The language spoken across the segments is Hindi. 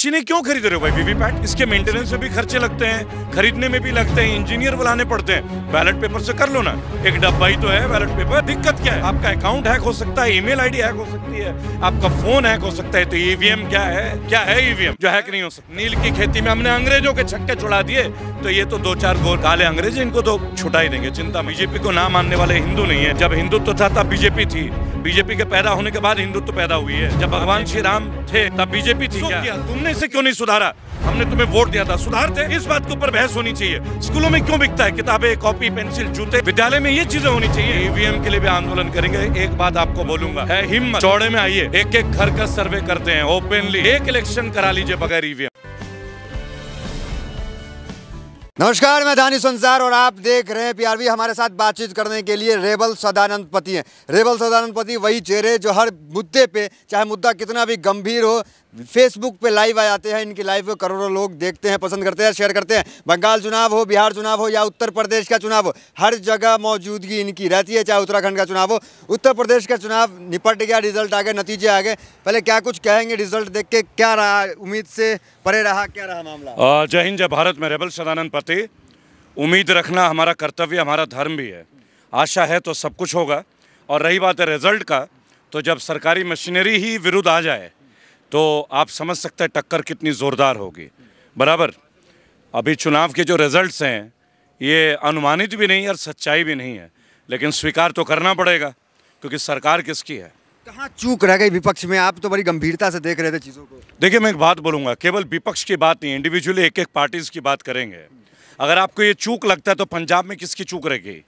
मशीनें क्यों खरीद रहे हो भाई? वीवीपैट, इसके मेंटेनेंस में भी खर्चे लगते हैं, खरीदने में भी लगते हैं, इंजीनियर बुलाने पड़ते हैं। बैलेट पेपर से कर लो ना, एक डब्बा ही तो है बैलेट पेपर। दिक्कत क्या है? आपका अकाउंट हैक हो सकता है, ईमेल आईडी हैक हो सकती है, आपका फोन हैक हो सकता है। तो ईवीएम क्या है? क्या है ईवीएम जो हैक नहीं हो सकता? नील की खेती में हमने अंग्रेजों के छक्के छुड़ा दिए, तो ये तो 2-4 गोर काले अंग्रेज, इनको तो छुटा ही देंगे। चिंता, बीजेपी को ना मानने वाले हिंदू नहीं है। जब हिंदुत्व था तब बीजेपी थी, बीजेपी के पैदा होने के बाद हिंदुत्व पैदा हुई है। जब भगवान श्री राम थे तब बीजेपी थी। क्या तुमने इसे क्यों नहीं सुधारा? हमने तुम्हें वोट दिया था, सुधारते। इस बात के ऊपर बहस होनी चाहिए। स्कूलों में क्यों बिकता है? किताबें, कॉपी, पेंसिल, जूते। विद्यालय में ये चीजें होनी चाहिए। ईवीएम के लिए भी आंदोलन करेंगे। एक बात आपको बोलूंगा, है हिम्मत, चौड़े में आइए, एक एक घर का सर्वे करते हैं ओपनली, एक इलेक्शन करा लीजिए बगैर ईवीएम। नमस्कार, मैं दानिश अंसार और आप देख रहे हैं पीआरबी। हमारे साथ बातचीत करने के लिए रेबल सदानंद पति हैं। रेबल सदानंद पति वही चेहरे जो हर मुद्दे पे, चाहे मुद्दा कितना भी गंभीर हो, फेसबुक पे लाइव आ जाते हैं। इनकी लाइव को करोड़ों लोग देखते हैं, पसंद करते हैं, शेयर करते हैं। बंगाल चुनाव हो, बिहार चुनाव हो या उत्तर प्रदेश का चुनाव हो, हर जगह मौजूदगी इनकी रहती है। चाहे उत्तराखंड का चुनाव हो, उत्तर प्रदेश का चुनाव निपट गया, रिजल्ट आ गए, नतीजे आ गए। पहले क्या कुछ कहेंगे रिजल्ट देख के? क्या रहा, उम्मीद से परे रहा, क्या रहा मामला? जय हिंद, जय भारत। मैं रेबल सदानंद पति। उम्मीद रखना हमारा कर्तव्य, हमारा धर्म भी है। आशा है तो सब कुछ होगा। और रही बात है रिजल्ट का, तो जब सरकारी मशीनरी ही विरुद्ध आ जाए तो आप समझ सकते हैं टक्कर कितनी ज़ोरदार होगी। बराबर, अभी चुनाव के जो रिजल्ट्स हैं ये अनुमानित भी नहीं और सच्चाई भी नहीं है, लेकिन स्वीकार तो करना पड़ेगा, क्योंकि सरकार किसकी है। कहाँ चूक रह गई विपक्ष में? आप तो बड़ी गंभीरता से देख रहे थे चीज़ों को। देखिए, मैं एक बात बोलूँगा, केवल विपक्ष की बात नहीं, इंडिविजुअली एक एक पार्टीज़ की बात करेंगे। अगर आपको ये चूक लगता है तो पंजाब में किसकी चूक रह गई?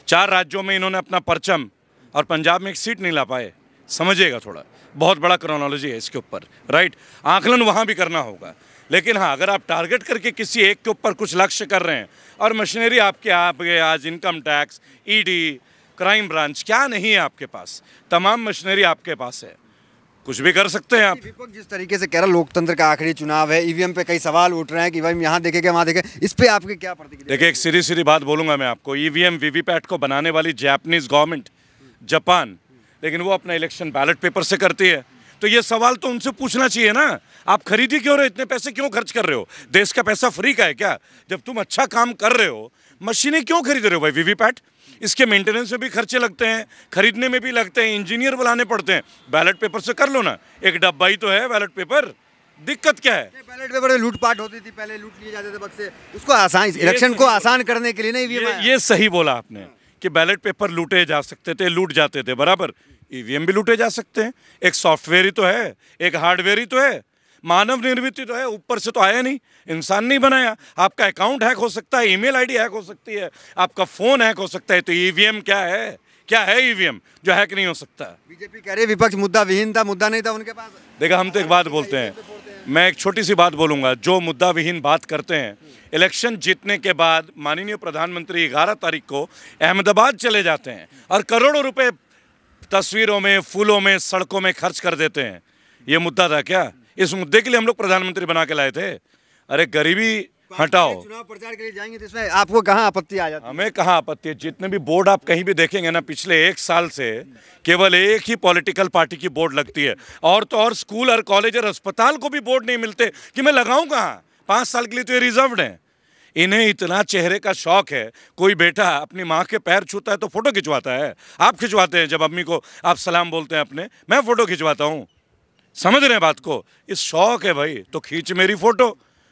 4 राज्यों में इन्होंने अपना परचम और पंजाब में एक सीट नहीं ला पाए। समझिएगा, थोड़ा बहुत बड़ा क्रोनोलॉजी है इसके ऊपर, राइट। आकलन वहाँ भी करना होगा। लेकिन हाँ, अगर आप टारगेट करके किसी एक के ऊपर कुछ लक्ष्य कर रहे हैं और मशीनरी आपके आज income tax, ED, crime branch, क्या नहीं है आपके पास? तमाम मशीनरी आपके पास है, कुछ भी कर सकते हैं आप। विपक्ष जिस तरीके से कह रहा, लोकतंत्र का आखिरी चुनाव है, ईवीएम पे कई सवाल उठ रहे हैं कि भाई यहाँ देखेंगे वहाँ देखें, इस पे आपकी क्या प्रतिक्रिया? देखिए, एक सीधी सीधी बात बोलूँगा मैं आपको। ईवीएम वीवीपैट को बनाने वाली जापानीज गवर्नमेंट, जापान, लेकिन वो अपना इलेक्शन बैलेट पेपर से करती है। तो ये सवाल तो उनसे पूछना चाहिए ना, आप खरीदी क्यों रहे हो, इतने पैसे क्यों खर्च कर रहे हो? देश का पैसा फ्री का है क्या? जब तुम अच्छा काम कर रहे हो, मशीनें क्यों खरीद रहे हो भाई? वीवीपैट, इसके मेंटेनेंस में भी खर्चे लगते हैं, खरीदने में भी लगते हैं, इंजीनियर बुलाने पड़ते हैं। बैलेट पेपर से कर लो ना, एक डब्बा ही तो है बैलेट पेपर। दिक्कत क्या है? बैलेट पेपर में लूटपाट होती थी, पहले लूट लिए जाते थे बक्से, उसको आसान, इलेक्शन को आसान करने के लिए नहीं ईवीएम। ये सही बोला आपने कि बैलेट पेपर लूटे जा सकते थे, लूट जाते थे, बराबर। ईवीएम भी लूटे जा सकते हैं। एक सॉफ्टवेयर ही तो है, एक हार्डवेयर ही तो है, मानव निर्मित ही तो है, ऊपर से तो आया नहीं, इंसान नहीं बनाया। आपका अकाउंट हैक हो सकता है, ईमेल आईडी हैक हो सकती है, आपका फोन हैक हो सकता है। तो ईवीएम क्या है? क्या है ईवीएम जो हैक नहीं हो सकता? बीजेपी कह रही है विपक्ष मुद्दा विहीन था, मुद्दा नहीं था उनके पास। देखा, हम तो एक बात बोलते हैं, मैं एक छोटी सी बात बोलूंगा, जो मुद्दा विहीन बात करते हैं, इलेक्शन जीतने के बाद माननीय प्रधानमंत्री 11 तारीख को अहमदाबाद चले जाते हैं और करोड़ों रुपए तस्वीरों में, फूलों में, सड़कों में खर्च कर देते हैं। ये मुद्दा था क्या? इस मुद्दे के लिए हम लोग प्रधानमंत्री बना के लाए थे। अरे गरीबी हटाओ। चुनाव प्रचार के लिए जाएंगे तो इसमें आपको कहाँ आपत्ति आ जाती है? हमें कहाँ आपत्ति है? जितने भी बोर्ड आप कहीं भी देखेंगे ना, पिछले 1 साल से केवल एक ही पॉलिटिकल पार्टी की बोर्ड लगती है। और तो और स्कूल और कॉलेज और अस्पताल को भी बोर्ड नहीं मिलते कि मैं लगाऊं कहाँ? 5 साल के लिए तो ये रिजर्व्ड है। इन्हें इतना चेहरे का शौक है, कोई बेटा अपनी माँ के पैर छूता है तो फोटो खिंचवाता है। आप खिंचवाते हैं जब अम्मी को आप सलाम बोलते हैं अपने, मैं फोटो खिंचवाता हूँ। समझ रहे हैं बात को? इस शौक है भाई, तो खींच मेरी फोटो,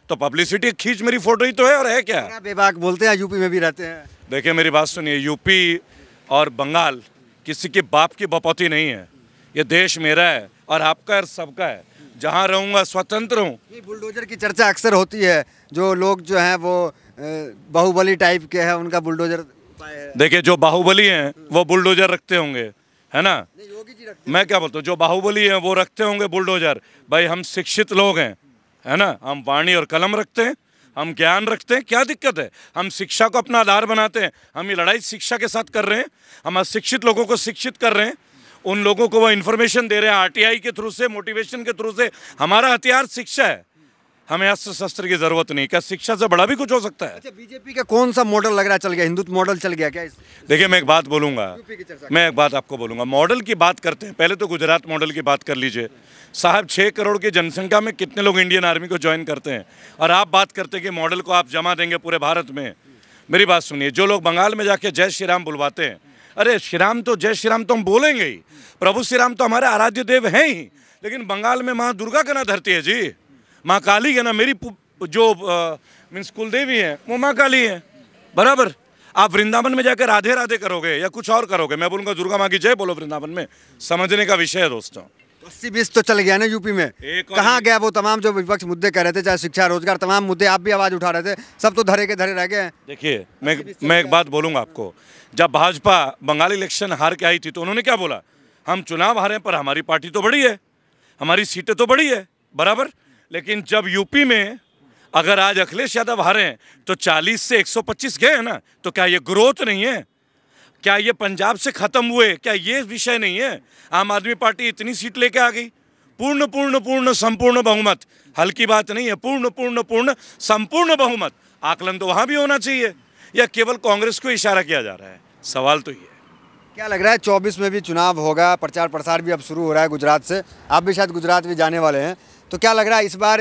तो पब्लिसिटी खींच मेरी फोटो ही तो है, और है क्या? बेबाक बोलते हैं, यूपी में भी रहते हैं। देखिए, मेरी बात सुनिए, यूपी और बंगाल किसी के बाप की बपौती नहीं है। ये देश मेरा है और आपका और सबका है। जहाँ रहूँगा स्वतंत्र हूँ। ये बुलडोजर की चर्चा अक्सर होती है, जो लोग जो हैं वो बाहुबली टाइप के हैं, उनका बुलडोजर। देखिए, जो बाहुबली हैं वो बुलडोजर रखते होंगे, है ना? योगी जी रखते। मैं क्या बोलता हूँ, जो बाहुबली हैं वो रखते होंगे बुलडोजर। भाई, हम शिक्षित लोग हैं, है ना? हम वाणी और कलम रखते हैं, हम ज्ञान रखते हैं, क्या दिक्कत है? हम शिक्षा को अपना आधार बनाते हैं। हम ये लड़ाई शिक्षा के साथ कर रहे हैं, हम अशिक्षित लोगों को शिक्षित कर रहे हैं, उन लोगों को वो इन्फॉर्मेशन दे रहे हैं आरटीआई के थ्रू से, मोटिवेशन के थ्रू से। हमारा हथियार शिक्षा हमें अस्त्र शस्त्र की जरूरत नहीं। क्या शिक्षा से बड़ा भी कुछ हो सकता है? अच्छा, बीजेपी का कौन सा मॉडल लग रहा है चल गया, हिंदुत्व मॉडल चल गया क्या देखिए, मैं एक बात बोलूंगा, यूपी की चर्चा मैं एक बात आपको बोलूंगा। मॉडल की बात करते हैं, पहले तो गुजरात मॉडल की बात कर लीजिए साहब। 6 करोड़ की जनसंख्या में कितने लोग इंडियन आर्मी को ज्वाइन करते हैं, और आप बात करते हैं कि मॉडल को आप जमा देंगे पूरे भारत में। मेरी बात सुनिए, जो लोग बंगाल में जाके जय श्री राम बुलवाते हैं, अरे श्री राम तो जय श्री राम तो हम बोलेंगे ही, प्रभु श्री राम तो हमारे आराध्य देव हैं ही, लेकिन बंगाल में माँ दुर्गा का ना धरती है जी, माँ काली है ना। मेरी जो मीन्स कुलदेवी है वो माँ काली है, बराबर। आप वृंदावन में जाकर राधे राधे करोगे या कुछ और करोगे, मैं बोलूँगा दुर्गा माँ की जय बोलो वृंदावन में। समझने का विषय है दोस्तों। 80-20 तो चल गया ना यूपी में। कहाँ गया वो तमाम जो विपक्ष मुद्दे कह रहे थे, चाहे शिक्षा रोजगार, तमाम मुद्दे आप भी आवाज उठा रहे थे, सब तो धरे के धरे रह गए हैं। देखिए, मैं एक बात बोलूँगा आपको, जब भाजपा बंगाल इलेक्शन हार के आई थी तो उन्होंने क्या बोला, हम चुनाव हारे पर हमारी पार्टी तो बड़ी है, हमारी सीटें तो बड़ी है, बराबर। लेकिन जब यूपी में अगर आज अखिलेश यादव हारे हैं तो 40 से 125 गए हैं ना, तो क्या ये ग्रोथ नहीं है? क्या ये पंजाब से खत्म हुए? क्या ये विषय नहीं है? आम आदमी पार्टी इतनी सीट लेके आ गई, पूर्ण पूर्ण पूर्ण संपूर्ण बहुमत, हल्की बात नहीं है, पूर्ण पूर्ण पूर्ण संपूर्ण बहुमत। आकलन तो वहां भी होना चाहिए, या केवल कांग्रेस को इशारा किया जा रहा है? सवाल तो ये है। क्या लग रहा है 24 में भी चुनाव होगा, प्रचार प्रसार भी अब शुरू हो रहा है गुजरात से, आप भी शायद गुजरात भी जाने वाले हैं, तो क्या लग रहा है इस बार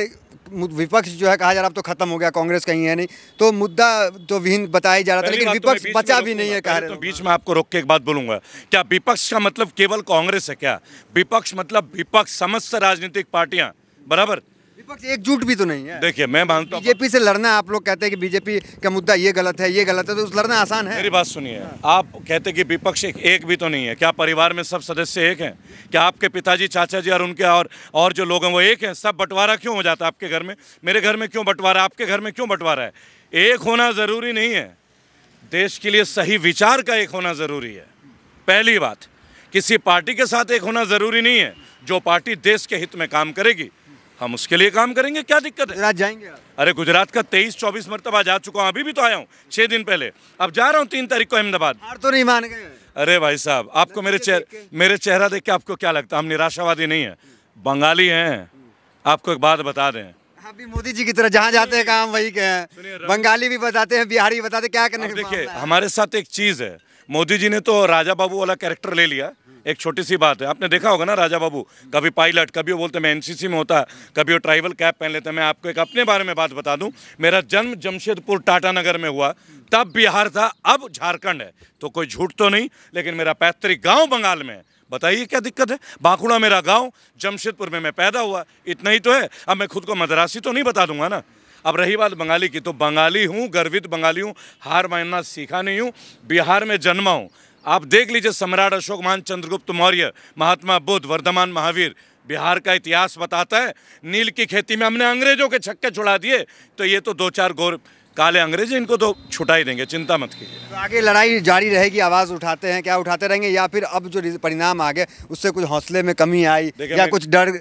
विपक्ष जो है कहा जा रहा अब तो खत्म हो गया, कांग्रेस कहीं है नहीं, तो मुद्दा तो विहीन बताया जा रहा था, लेकिन विपक्ष बचा भी नहीं है कह रहे। तो बीच में आपको रोक के एक बात बोलूंगा, क्या विपक्ष का मतलब केवल कांग्रेस है क्या? विपक्ष मतलब विपक्ष समस्त राजनीतिक पार्टियां, बराबर। विपक्ष एकजुट भी तो नहीं है। देखिए, मैं मानता हूं बीजेपी से लड़ना, आप लोग कहते हैं कि बीजेपी का मुद्दा ये गलत है, ये गलत है, तो उस लड़ना आसान है। मेरी बात सुनिए, आप कहते हैं कि विपक्ष एक भी तो नहीं है। क्या परिवार में सब सदस्य एक हैं? क्या आपके पिताजी, चाचा जी और उनके और जो लोग हैं वो एक हैं? सब बंटवारा क्यों हो जाता है आपके घर में? मेरे घर में क्यों बंटवारा, आपके घर में क्यों बंटवारा है? एक होना जरूरी नहीं है, देश के लिए सही विचार का एक होना जरूरी है। पहली बात, किसी पार्टी के साथ एक होना जरूरी नहीं है। जो पार्टी देश के हित में काम करेगी हम उसके लिए काम करेंगे, क्या दिक्कत है? गुजरात जाएंगे आप? अरे गुजरात का 23-24 मरतबा जा चुका हूँ, अभी भी तो आया हूँ 6 दिन पहले, अब जा रहा हूँ 3 तारीख को अहमदाबाद। हार तो नहीं मान गए? अरे भाई साहब, आपको मेरे चेहरा देख के आपको क्या लगता है? हम निराशावादी नहीं है, बंगाली हैं। आपको एक बात बता दें, आप भी मोदी जी की तरह जहाँ जाते हैं काम वही के हैं, बंगाली भी बताते हैं, बिहारी बताते हैं, क्या करने? देखिए, हमारे साथ एक चीज़ है, मोदी जी ने तो राजा बाबू वाला कैरेक्टर ले लिया। एक छोटी सी बात है, आपने देखा होगा ना, राजा बाबू कभी पायलट, कभी वो बोलते मैं एनसीसी में होता, कभी वो ट्राइबल कैप पहन लेते। मैं आपको एक अपने बारे में बात बता दूं, मेरा जन्म जमशेदपुर टाटानगर में हुआ, तब बिहार था, अब झारखंड है, तो कोई झूठ तो नहीं, लेकिन मेरा पैतृक गांव बंगाल में है। बताइए क्या दिक्कत है? बांकुड़ा मेरा गांव, जमशेदपुर में मैं पैदा हुआ, इतना ही तो है। अब मैं खुद को मद्रासी तो नहीं बता दूंगा ना। अब रही बात बंगाली की, तो बंगाली हूँ, गर्वित बंगाली हूँ, हार मानना सीखा नहीं हूँ, बिहार में जन्मा हूँ। आप देख लीजिए, सम्राट अशोक महान, चंद्रगुप्त मौर्य, महात्मा बुद्ध, वर्धमान महावीर, बिहार का इतिहास बताता है। नील की खेती में हमने अंग्रेजों के छक्के छुड़ा दिए, तो ये तो 2-4 गोर काले अंग्रेज, इनको तो छुटा ही देंगे, चिंता मत कीजिए। तो आगे लड़ाई जारी रहेगी, आवाज़ उठाते हैं, क्या उठाते रहेंगे, या फिर अब जो परिणाम आ गए उससे कुछ हौसले में कमी आई या कुछ डर?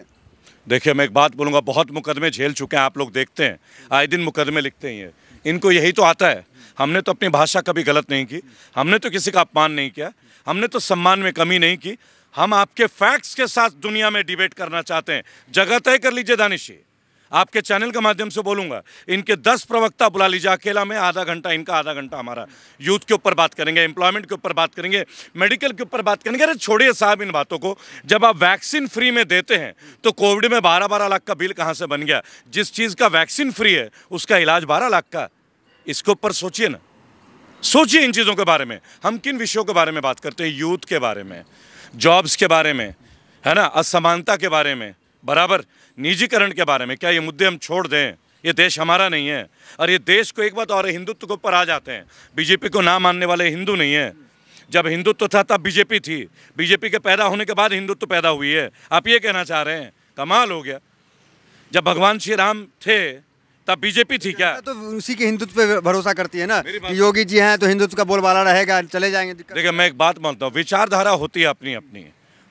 देखिए, मैं एक बात बोलूँगा, बहुत मुकदमे झेल चुके हैं, आप लोग देखते हैं, आए दिन मुकदमे लिखते हैं, इनको यही तो आता है। हमने तो अपनी भाषा कभी गलत नहीं की, हमने तो किसी का अपमान नहीं किया, हमने तो सम्मान में कमी नहीं की। हम आपके फैक्ट्स के साथ दुनिया में डिबेट करना चाहते हैं। जगह तय कर लीजिए दानिश जी, आपके चैनल के माध्यम से बोलूंगा, इनके 10 प्रवक्ता बुला लीजिए, अकेला में आधा घंटा इनका, आधा घंटा हमारा। यूथ के ऊपर बात करेंगे, एम्प्लॉयमेंट के ऊपर बात करेंगे, मेडिकल के ऊपर बात करेंगे। अरे छोड़िए साहब इन बातों को। जब आप वैक्सीन फ्री में देते हैं तो कोविड में 12-12 लाख का बिल कहाँ से बन गया? जिस चीज़ का वैक्सीन फ्री है उसका इलाज 12 लाख का। इसके ऊपर सोचिए ना, सोचिए इन चीज़ों के बारे में। हम किन विषयों के बारे में बात करते हैं? यूथ के बारे में, जॉब्स के बारे में, है ना, असमानता के बारे में, बराबर, निजीकरण के बारे में। क्या ये मुद्दे हम छोड़ दें? ये देश हमारा नहीं है। और ये देश को एक बात और, हिंदुत्व के ऊपर आ जाते हैं। बीजेपी को ना मानने वाले हिंदू नहीं है। जब हिंदुत्व था तब बीजेपी थी, बीजेपी के पैदा होने के बाद हिंदुत्व पैदा हुई है। आप ये कहना चाह रहे हैं? कमाल हो गया। जब भगवान श्री राम थे तब बीजेपी थी क्या? तो उसी के हिंदुत्व पे भरोसा करती है ना कि योगी जी हैं तो हिंदुत्व का बोलबाला रहेगा, चले जाएंगे। देखिए, मैं एक बात मानता हूँ, विचारधारा होती है अपनी अपनी,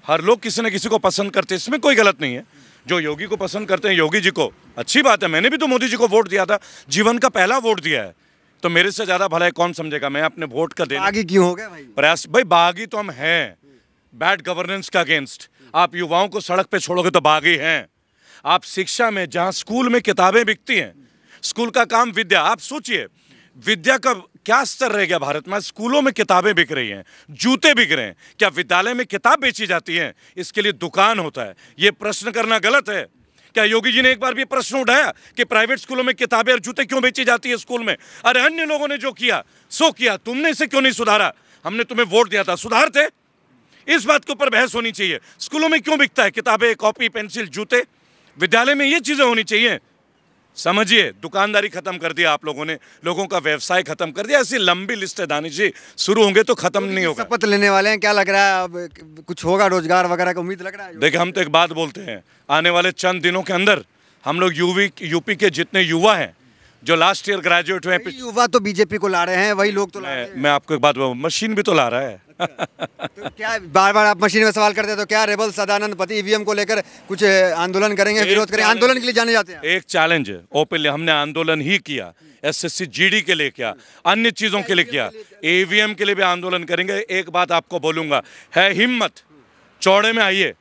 हर लोग किसी न किसी को पसंद करते हैं, इसमें कोई गलत नहीं है। जो योगी को पसंद करते हैं, योगी जी को, अच्छी बात है। मैंने भी तो मोदी जी को वोट दिया था, जीवन का पहला वोट दिया है, तो मेरे से ज़्यादा भला कौन समझेगा? मैं अपने वोट का देना बागी क्यों हो गया भाई? प्रयास भाई, बागी तो हम हैं, बैड गवर्नेंस का अगेंस्ट। आप युवाओं को सड़क पे छोड़ोगे तो बागी हैं। आप शिक्षा में, जहां स्कूल में किताबें बिकती हैं, स्कूल का काम विद्या, आप सोचिए विद्या का क्या स्तर रह गया भारत में। स्कूलों में किताबें बिक रही हैं, जूते बिक रहे हैं, क्या विद्यालय में किताब बेची जाती है? इसके लिए दुकान होता है। ये प्रश्न करना गलत है। क्या योगी जी ने एक बार भी प्रश्न उठाया कि प्राइवेट स्कूलों में किताबें और जूते क्यों बेची जाती है स्कूल में? अरे अन्य लोगों ने जो किया सो किया, तुमने इसे क्यों नहीं सुधारा? हमने तुम्हें वोट दिया था, सुधारते। इस बात के ऊपर बहस होनी चाहिए। स्कूलों में क्यों बिकता है किताबें, कॉपी, पेंसिल, जूते? विद्यालय में ये चीजें होनी चाहिए। समझिए, दुकानदारी खत्म कर दिया आप लोगों ने, लोगों का व्यवसाय खत्म कर दिया। ऐसी लंबी लिस्ट है दानिश जी, शुरू होंगे तो खत्म नहीं होगा। शपथ लेने वाले हैं, क्या लग रहा है अब कुछ होगा, रोजगार वगैरह की उम्मीद लग रहा है? देखिए, हम तो एक बात बोलते हैं, आने वाले चंद दिनों के अंदर हम लोग यूपी के जितने युवा हैं जो लास्ट ईयर ग्रेजुएट हुए, युवा तो बीजेपी को ला रहे हैं, वही लोग तो ला रहे हैं। मैं आपको एक बात बताऊं, मशीन भी तो ला रहा है। तो क्या बार बार आप मशीन में सवाल करते हैं, तो क्या रेबल सदानंद पति ईवीएम को लेकर कुछ आंदोलन करेंगे, विरोध करेंगे? आंदोलन के लिए जाने जाते हैं? एक चैलेंज है ओपनली, हमने आंदोलन ही किया, एसएससी जीडी के लिए किया, अन्य चीजों के लिए किया, ईवीएम के लिए भी आंदोलन करेंगे। एक बात आपको बोलूंगा, है हिम्मत, चौड़े में आइए,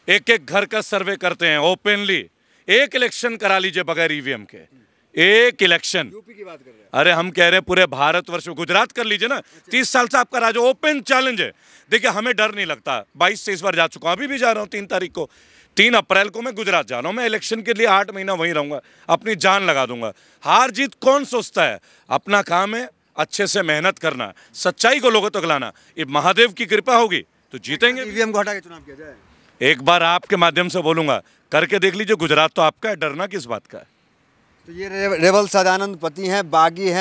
एक एक घर का सर्वे करते हैं ओपनली, एक इलेक्शन करा लीजिए बगैर ईवीएम के, एक इलेक्शन। यूपी की बात कर रहे हैं? अरे हम कह रहे हैं पूरे भारतवर्ष में, गुजरात कर लीजिए ना, 30 साल से आपका राज, ओपन चैलेंज है। देखिए, हमें डर नहीं लगता, 22 से इस बार जा चुका हूं, अभी भी जा रहा हूं 3 तारीख को, 3 अप्रैल को मैं गुजरात जा रहा हूं। मैं इलेक्शन के लिए 8 महीना वहीं रहूंगा, अपनी जान लगा दूंगा। हार जीत कौन सोचता है? अपना काम है अच्छे से मेहनत करना, सच्चाई को लोगों तक लाना। ये महादेव की कृपा होगी तो जीतेंगे। ईवीएम को हटा के चुनाव किया जाए? एक बार आपके माध्यम से बोलूंगा, करके देख लीजिए, गुजरात तो आपका है, डरना किस बात का है? तो ये रेबल सदानंद पति हैं,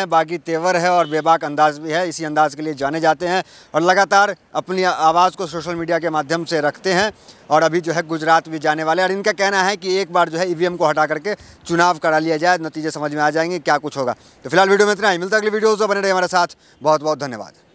बागी तेवर है और बेबाक अंदाज भी है। इसी अंदाज के लिए जाने जाते हैं और लगातार अपनी आवाज़ को सोशल मीडिया के माध्यम से रखते हैं। और अभी जो है गुजरात भी जाने वाले हैं और इनका कहना है कि एक बार जो है ईवीएम को हटा करके चुनाव करा लिया जाए, नतीजे समझ में आ जाएंगे क्या कुछ होगा। तो फिलहाल वीडियो में इतना ही, मिलता है अगली वीडियोज़, बने रहे हमारे साथ। बहुत बहुत धन्यवाद।